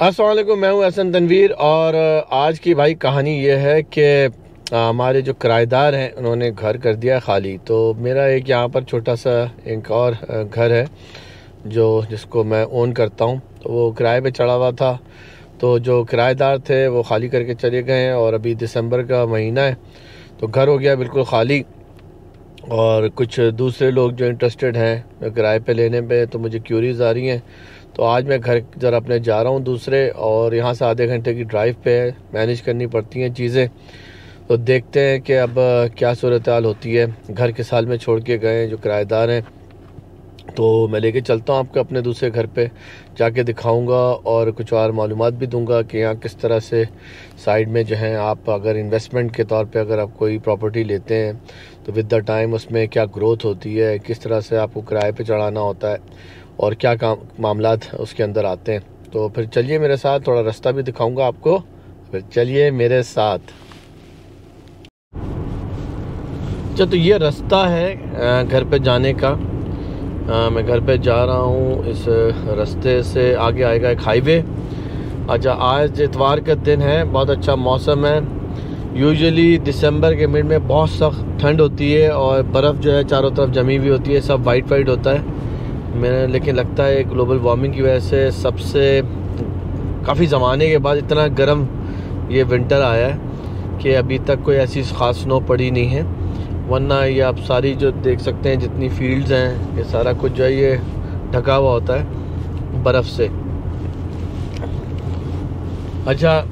अस्सलाम वालेकुम, मैं हूं एहसन तनवीर। और आज की भाई कहानी ये है कि हमारे जो किराएदार हैं उन्होंने घर कर दिया खाली। तो मेरा एक यहाँ पर छोटा सा एक और घर है जिसको मैं ओन करता हूँ। तो वो किराए पे चढ़ा हुआ था। तो जो किराएदार थे वो खाली करके चले गए हैं और अभी दिसंबर का महीना है तो घर हो गया बिल्कुल खाली। और कुछ दूसरे लोग जो इंटरेस्टेड हैं किराए पे लेने पे, तो मुझे क्यूरीज आ रही हैं। तो आज मैं घर ज़रा अपने जा रहा हूँ दूसरे, और यहाँ से आधे घंटे की ड्राइव पे है, मैनेज करनी पड़ती हैं चीज़ें। तो देखते हैं कि अब क्या सूरत हाल होती है। घर के साल में छोड़ के गए जो किराएदार हैं, तो मैं लेके चलता हूँ आपको अपने दूसरे घर पे, जाके दिखाऊंगा और कुछ और मालूमात भी दूंगा कि यहाँ किस तरह से साइड में जो है आप अगर इन्वेस्टमेंट के तौर पे अगर आप कोई प्रॉपर्टी लेते हैं तो विद द टाइम उसमें क्या ग्रोथ होती है, किस तरह से आपको किराए पे चढ़ाना होता है और क्या काम मामलात उसके अंदर आते हैं। तो फिर चलिए मेरे साथ, थोड़ा रास्ता भी दिखाऊँगा आपको, फिर चलिए मेरे साथ। अच्छा, तो ये रास्ता है घर पे जाने का। मैं घर पे जा रहा हूँ, इस रास्ते से आगे आएगा एक हाईवे। अच्छा, आज इतवार का दिन है, बहुत अच्छा मौसम है। यूजुअली दिसंबर के मिड में बहुत सख्त ठंड होती है और बर्फ़ जो है चारों तरफ जमी हुई होती है, सब वाइट वाइट होता है। मैंने लेकिन लगता है ग्लोबल वार्मिंग की वजह से सबसे काफ़ी ज़माने के बाद इतना गर्म ये विंटर आया है कि अभी तक कोई ऐसी ख़ास स्नो पड़ी नहीं है। वरना ये आप सारी जो देख सकते हैं जितनी फील्ड्स हैं, ये सारा कुछ जो है ये ढका हुआ होता है बर्फ़ से। अच्छा,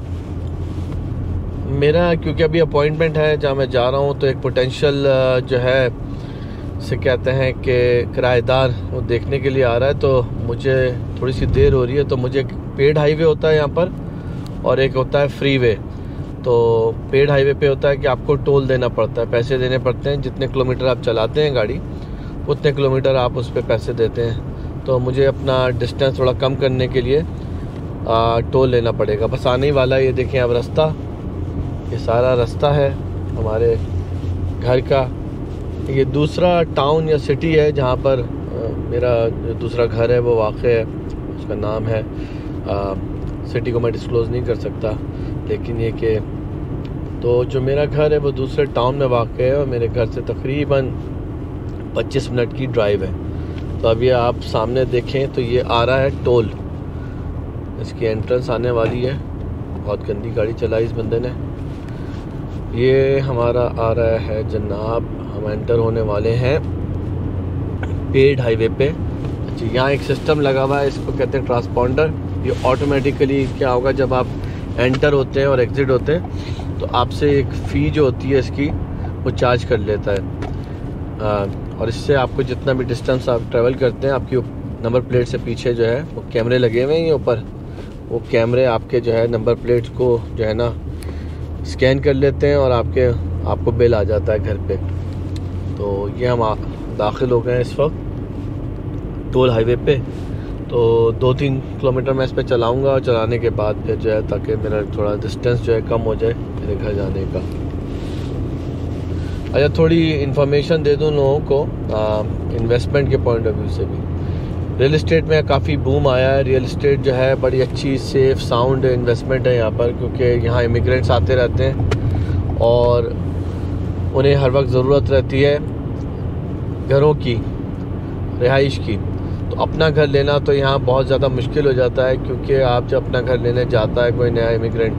मेरा क्योंकि अभी अपॉइंटमेंट है जहाँ मैं जा रहा हूँ, तो एक पोटेंशियल जो है से कहते हैं कि किराएदार वो देखने के लिए आ रहा है। तो मुझे थोड़ी सी देर हो रही है। तो मुझे एक पेड हाईवे होता है यहाँ पर और एक होता है फ्री वे। तो पेड हाईवे पे होता है कि आपको टोल देना पड़ता है, पैसे देने पड़ते हैं। जितने किलोमीटर आप चलाते हैं गाड़ी उतने किलोमीटर आप उस पर पैसे देते हैं। तो मुझे अपना डिस्टेंस थोड़ा कम करने के लिए टोल लेना पड़ेगा। बस आने ही वाला है। ये देखें अब रास्ता, ये सारा रास्ता है हमारे घर का। ये दूसरा टाउन या सिटी है जहाँ पर मेरा जो दूसरा घर है वो वाक़ है। उसका नाम है, सिटी को मैं डिस्क्लोज़ नहीं कर सकता, लेकिन ये कि तो जो मेरा घर है वो दूसरे टाउन में वाक़ है और मेरे घर से तकरीबन 25 मिनट की ड्राइव है। तो अब ये आप सामने देखें तो ये आ रहा है टोल, इसकी एंट्रेंस आने वाली है। बहुत गंदी गाड़ी चलाई इस बंदे ने। ये हमारा आ रहा है जनाब, हम एंटर होने वाले हैं पेड हाईवे पे। अच्छा, यहाँ एक सिस्टम लगा हुआ है, इसको कहते हैं ट्रांसपॉन्डर। ये ऑटोमेटिकली क्या होगा, जब आप एंटर होते हैं और एग्ज़िट होते हैं तो आपसे एक फ़ी जो होती है इसकी वो चार्ज कर लेता है। और इससे आपको जितना भी डिस्टेंस आप ट्रैवल करते हैं, आपकी नंबर प्लेट से पीछे जो है वो कैमरे लगे हुए हैं। ये ऊपर वो कैमरे आपके जो है नंबर प्लेट को जो है ना स्कैन कर लेते हैं और आपको बिल आ जाता है घर पे। तो ये हम दाखिल हो गए हैं इस वक्त टोल हाईवे पे। तो 2-3 किलोमीटर मैं इस पर चलाऊँगा और चलाने के बाद फिर जो है, ताकि मेरा थोड़ा डिस्टेंस जो है कम हो जाए मेरे घर जाने का। अच्छा, थोड़ी इन्फॉर्मेशन दे दूँ लोगों को इन्वेस्टमेंट के पॉइंट ऑफ व्यू से भी। रियल इस्टेट में काफ़ी बूम आया है। रियल इस्टेट जो है बड़ी अच्छी सेफ साउंड इन्वेस्टमेंट है यहाँ पर, क्योंकि यहाँ इमिग्रेंट्स आते रहते हैं और उन्हें हर वक्त ज़रूरत रहती है घरों की, रिहाइश की। तो अपना घर लेना तो यहाँ बहुत ज़्यादा मुश्किल हो जाता है, क्योंकि आप जब अपना घर लेने जाता है कोई नया इमिग्रेंट,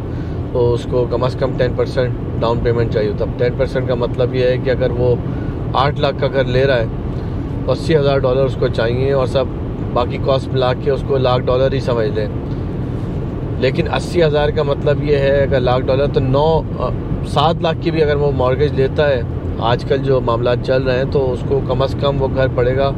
तो उसको कम से कम 10% डाउन पेमेंट चाहिए होता है। 10% का मतलब ये है कि अगर वो 8 लाख का घर ले रहा है तो $80,000 उसको चाहिए, और सब बाकी कॉस्ट मिला के उसको $1,00,000 ही समझ लें। लेकिन 80,000 का मतलब ये है अगर $1,00,000 तो 7 लाख की भी अगर वो मॉर्गेज लेता है, आजकल जो मामला चल रहे हैं, तो उसको कम से कम वो घर पड़ेगा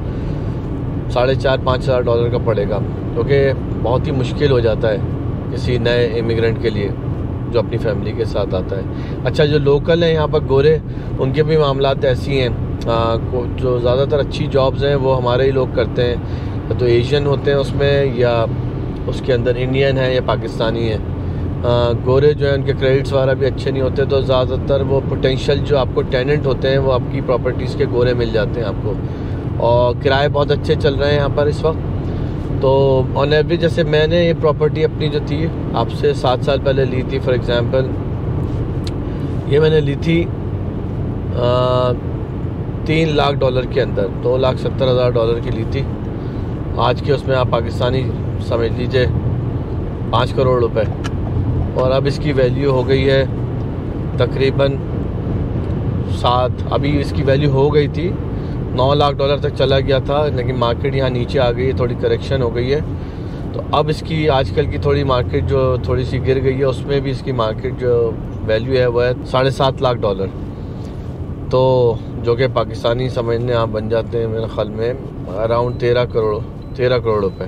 $4,500-5,000 का पड़ेगा, क्योंकि बहुत ही मुश्किल हो जाता है किसी नए इमिग्रेंट के लिए जो अपनी फैमिली के साथ आता है। अच्छा, जो लोकल हैं यहाँ पर गोरे, उनके भी मामलात ऐसी हैं। जो ज़्यादातर अच्छी जॉब्स हैं वो हमारे ही लोग करते हैं, तो एशियन होते हैं उसमें, या उसके अंदर इंडियन है या पाकिस्तानी है। गोरे जो है उनके क्रेडिट्स वगैरह भी अच्छे नहीं होते, तो ज़्यादातर वो पोटेंशियल जो आपको टेनेंट होते हैं वो आपकी प्रॉपर्टीज़ के गोरे मिल जाते हैं आपको। और किराए बहुत अच्छे चल रहे हैं यहाँ पर इस वक्त। तो ऑन एवरेज जैसे मैंने ये प्रॉपर्टी अपनी जो थी आपसे 7 साल पहले ली थी, फॉर एग्ज़ाम्पल ये मैंने ली थी $3 लाख के अंदर, $2,70,000 की ली थी। आज के उसमें आप पाकिस्तानी समझ लीजिए 5 करोड़ रुपए, और अब इसकी वैल्यू हो गई है तकरीबन 7, अभी इसकी वैल्यू हो गई थी $9 लाख तक चला गया था, लेकिन मार्केट यहाँ नीचे आ गई है, थोड़ी करेक्शन हो गई है। तो अब इसकी आजकल की थोड़ी मार्केट जो थोड़ी सी गिर गई है, उसमें भी इसकी मार्केट जो वैल्यू है वो है $7.5 लाख, तो जो कि पाकिस्तानी समझने आप बन जाते हैं मेरे ख्याल में अराउंड 13 करोड़ रुपए।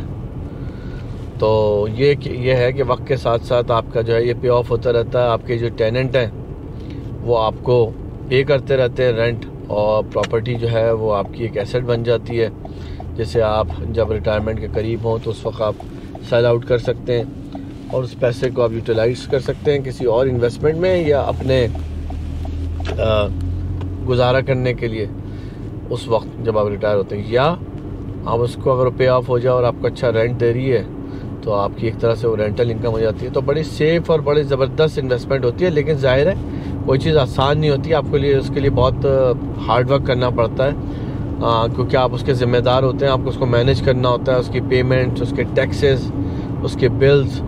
तो ये है कि वक्त के साथ साथ आपका जो है ये पे ऑफ होता रहता है। आपके जो टेनेंट हैं वो आपको पे करते रहते हैं रेंट, और प्रॉपर्टी जो है वो आपकी एक एसेट बन जाती है, जिसे आप जब रिटायरमेंट के करीब हों तो उस वक्त आप सेल आउट कर सकते हैं और उस पैसे को आप यूटिलाइज कर सकते हैं किसी और इन्वेस्टमेंट में, या अपने गुजारा करने के लिए उस वक्त जब आप रिटायर होते हैं। या आप उसको अगर पे ऑफ हो जाए और आपको अच्छा रेंट दे रही है तो आपकी एक तरह से वो रेंटल इनकम हो जाती है। तो बड़ी सेफ़ और बड़ी ज़बरदस्त इन्वेस्टमेंट होती है, लेकिन ज़ाहिर है कोई चीज़ आसान नहीं होती, आपके लिए उसके लिए बहुत हार्ड वर्क करना पड़ता है, क्योंकि आप उसके ज़िम्मेदार होते हैं, आपको उसको मैनेज करना होता है, उसकी पेमेंट्स, उसके टैक्सेस, उसके बिल्स।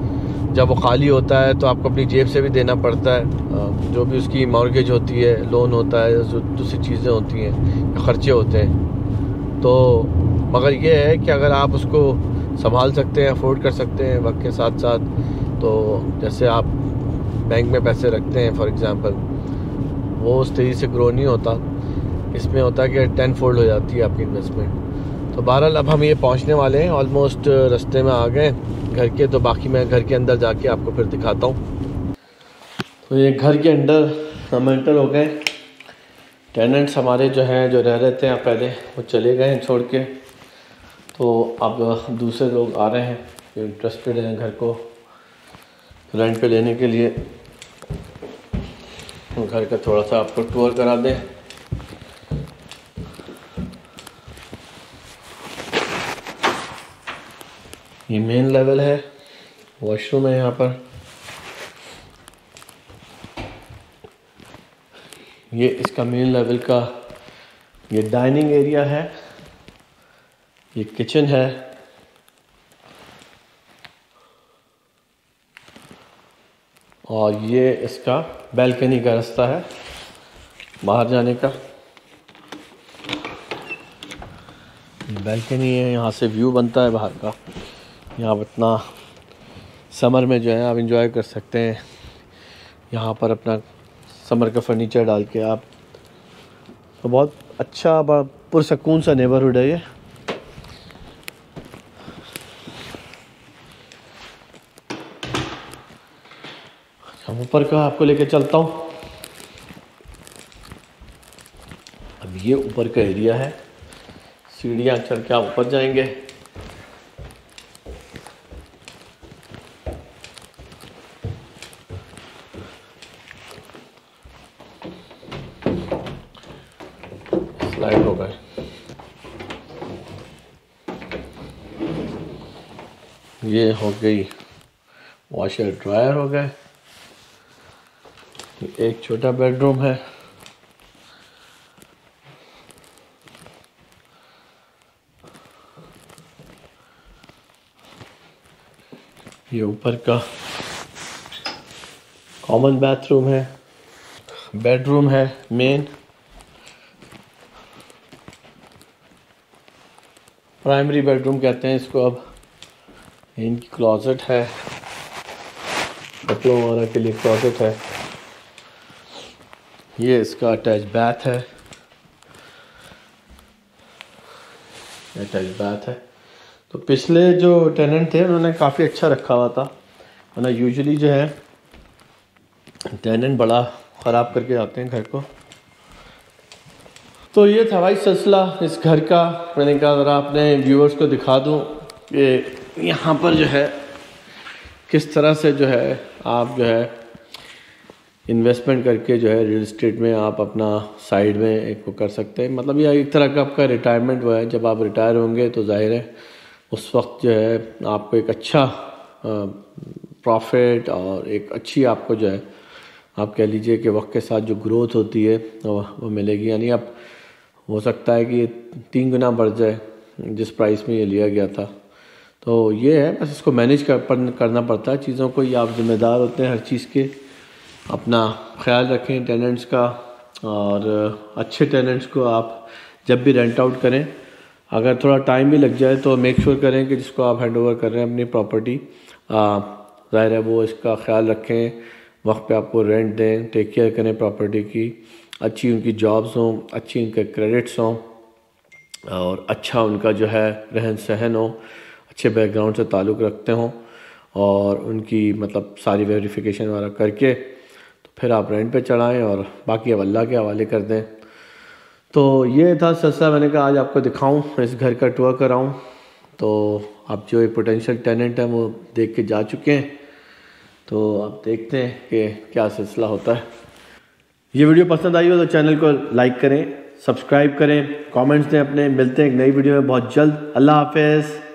जब वो खाली होता है तो आपको अपनी जेब से भी देना पड़ता है, जो भी उसकी मॉर्गेज होती है, लोन होता है, जो दूसरी चीज़ें होती हैं, ख़र्चे होते हैं। तो मगर ये है कि अगर आप उसको संभाल सकते हैं, अफोर्ड कर सकते हैं वक्त के साथ साथ, तो जैसे आप बैंक में पैसे रखते हैं फॉर एग्ज़ाम्पल, वो उस तेज़ी से ग्रो नहीं होता, इसमें होता है कि 10 फोल्ड हो जाती है आपकी इन्वेस्टमेंट। तो बहरहाल अब हम ये पहुंचने वाले हैं, ऑलमोस्ट रास्ते में आ गए घर के, तो बाकी मैं घर के अंदर जाके आपको फिर दिखाता हूँ। तो ये घर के अंदर हम एंटर हो गए। टेनेंट्स हमारे जो हैं, जो रह रहे थे यहाँ पहले, वो चले गए हैं छोड़ के, तो अब दूसरे लोग आ रहे हैं जो इंटरेस्टेड हैं घर को रेंट पे लेने के लिए। घर का थोड़ा सा आपको टूर करा दें। ये मेन लेवल है, वॉशरूम है यहाँ पर। ये इसका मेन लेवल का ये डाइनिंग एरिया है, ये किचन है, और ये इसका बैल्कनी का रास्ता है बाहर जाने का। बैल्कनी है, यहाँ से व्यू बनता है बाहर का। यहाँ पर इतना समर में जो है आप इंजॉय कर सकते हैं, यहाँ पर अपना समर का फर्नीचर डाल के आप। तो बहुत अच्छा पुरसकून सा नेबरहुड है ये। हम ऊपर का आपको लेके चलता हूँ। अब ये ऊपर का एरिया है, सीढ़ियाँ चढ़ के आप ऊपर जाएंगे। स्लाइड हो गए, ये हो गई वॉशर ड्रायर हो गए। एक छोटा बेडरूम है, ये ऊपर का कॉमन बाथरूम है, बेडरूम है मेन, प्राइमरी बेडरूम कहते हैं इसको। अब इनकी क्लोजेट है, कपड़ों वगैरह के लिए क्लोजेट है। ये इसका अटैच बाथ है, अटैच बाथ है। तो पिछले जो टेनेंट थे उन्होंने काफ़ी अच्छा रखा हुआ था, वरना यूजुअली जो है टेनेंट बड़ा ख़राब करके जाते हैं घर को। तो ये था भाई सिलसिला इस घर का। मैंने कहा ज़रा अपने व्यूअर्स को दिखा दूँ कि यहाँ पर जो है किस तरह से जो है आप जो है इन्वेस्टमेंट करके जो है रियल इस्टेट में आप अपना साइड में एक वो कर सकते हैं। मतलब ये एक तरह का आपका रिटायरमेंट वो है। जब आप रिटायर होंगे तो जाहिर है उस वक्त जो है आपको एक अच्छा प्रॉफिट और एक अच्छी आपको जो है आप कह लीजिए कि वक्त के साथ जो ग्रोथ होती है वो मिलेगी। यानी अब हो सकता है कि ये 3 गुना बढ़ जाए जिस प्राइस में ये लिया गया था। तो ये है, बस इसको मैनेज करना पड़ता है चीज़ों को। ये आप जिम्मेदार होते हैं हर चीज़ के। अपना ख्याल रखें टेनेंट्स का, और अच्छे टेनेंट्स को आप जब भी रेंट आउट करें, अगर थोड़ा टाइम भी लग जाए तो मेक श्योर करें कि जिसको आप हैंड ओवर कर रहे हैं अपनी प्रॉपर्टी, ज़ाहिर है वो इसका ख्याल रखें, वक्त पे आपको रेंट दें, टेक केयर करें प्रॉपर्टी की, अच्छी उनकी जॉब्स हों, अच्छी उनके क्रेडिट्स हों, और अच्छा उनका जो है रहन सहन हो, अच्छे बैकग्राउंड से ताल्लुक़ रखते हों, और उनकी मतलब सारी वेरिफिकेशन वगैरह करके तो फिर आप रेंट पे चढ़ाएं और बाकी अब अल्लाह के हवाले कर दें। तो ये था सिलसिला, मैंने कहा आज आपको दिखाऊं, इस घर का टूर कराऊं। तो आप जो एक पोटेंशियल टेनेंट हैं वो देख के जा चुके हैं, तो आप देखते हैं कि क्या सिलसिला होता है। ये वीडियो पसंद आई हो तो चैनल को लाइक करें, सब्सक्राइब करें, कमेंट्स दें अपने। मिलते हैं एक नई वीडियो में बहुत जल्द। अल्लाह हाफ़िज़।